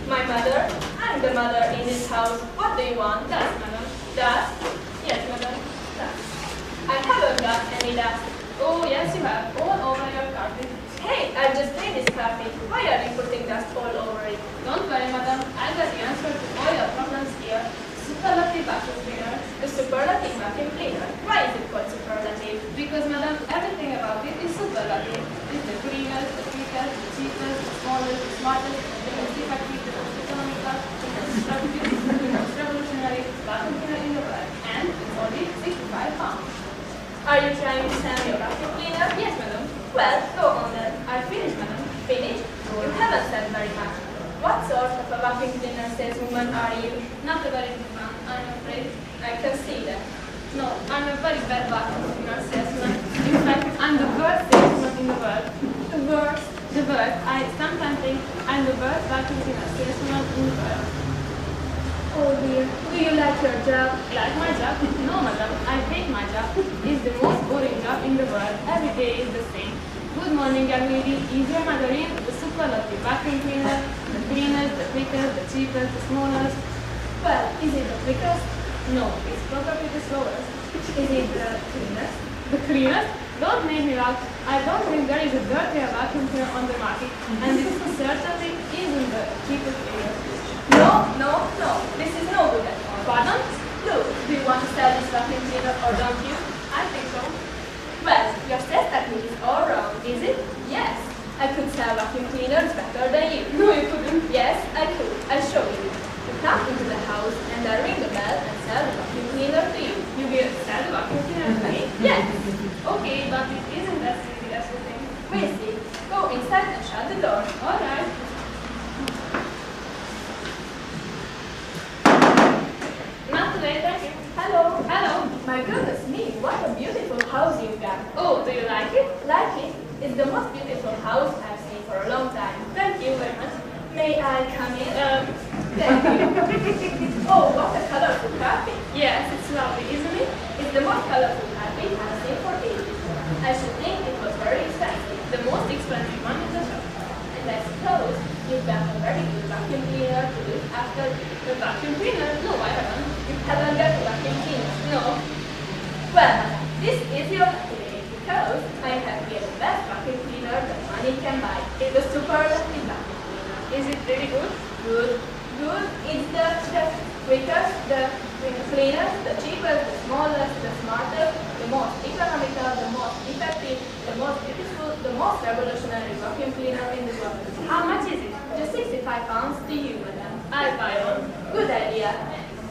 My mother? I'm the mother in this house. What do you want? Dust, madam. Dust? Yes, madam. Dust. I haven't got any dust. Oh, yes, you have. All over your carpet. Hey, I just cleaned this carpet. Why are you putting dust all over it? Don't worry, madam. I got the answer to all your problems here. Superlative vacuum cleaner. The superlative vacuum cleaner? Why is it called superlative? Because, madam, everything about it is superlative. It's the cleanest, the quickest, the cheapest, the smallest, the smartest, the most effective, the most economical, the most productive, the most revolutionary vacuum cleaner in the world. And it's only 65 pounds. Are you trying to sell your vacuum cleaner? Yes, madam. Well, go on then. I've finished, madam. Finished? You haven't said very much. What sort of a vacuum cleaner saleswoman are you? Not a very good one, I'm afraid. I can see that. No, I'm a very bad vacuum cleaner salesman. In fact, I'm the worst salesman in the world. The worst? The worst. I sometimes think I'm the worst vacuum cleaner salesman in the world. Oh dear. Do you like your job? Like my job? No, madam. I hate my job. It's the most boring job in the world. Every day is the same. Good morning, young lady. Is your mother in? The superlative vacuum cleaner, the cleanest, the quickest, the cheapest, the smallest. Well, is it the quickest? No, it's probably the slowest. Is it the cleanest? The cleanest? Don't make me laugh. I don't think there is a dirtier vacuum cleaner on the market, and this certainly isn't the cheapest cleaner. No. This is no good at all. Pardon? Look, do you want to sell this vacuum cleaner or don't you? I think so. Well, your sales technique is all wrong, is it? Yes. I could sell vacuum cleaners better than you. No, you couldn't. Yes, I could. I'll show you. You come into the house and I ring the bell and sell the vacuum cleaner to you. You will sell the vacuum cleaner to me? Yes. Okay, but it isn't as easy as you think. We'll see. Go inside and shut the door. All right. Not today, thank you. Hello. My goodness me, what a beautiful house you've got. Oh, do you like it? Like it? It's the most beautiful house I've seen for a long time. Thank you very much. May I come in? Thank you. Oh, what a colorful carpet. Yes, it's lovely, isn't it? It's the most colorful carpet I've seen for ages. I should think it was very expensive. The most expensive one in the shop. And I suppose you've got a very good vacuum cleaner to look after the vacuum cleaner. No, I haven't. You haven't got a vacuum cleaner? No. Well, this is your lucky day because I have here the best vacuum cleaner that money can buy. It's the superlative vacuum cleaner. Is it really good? Good. It's the quickest, the cleanest, the cheapest, the smallest, the smartest, the most economical, the most effective, the most beautiful, the most revolutionary vacuum cleaner in the world. How much is it? Just 65 pounds to you, madam. I'll buy one. Good idea.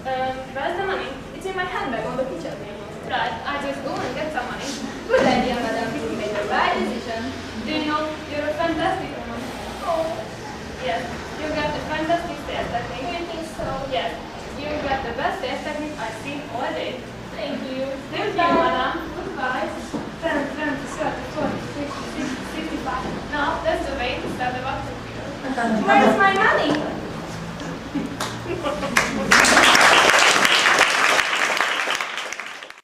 Where's the money? It's in my handbag on the kitchen table. Right, I just go and get some money. Good idea, madam. You made the right decision. Do you know, you're a fantastic woman. Oh. Yes, you got a fantastic sales technique. Do you think so? Yes. You got the best sales technique I've seen all day. Thank you. Thank you, madam. Goodbye. 10, 20, 30, 40, 50, 60, 65. Now, that's the way to start the vacuum cleaner. Where is my money?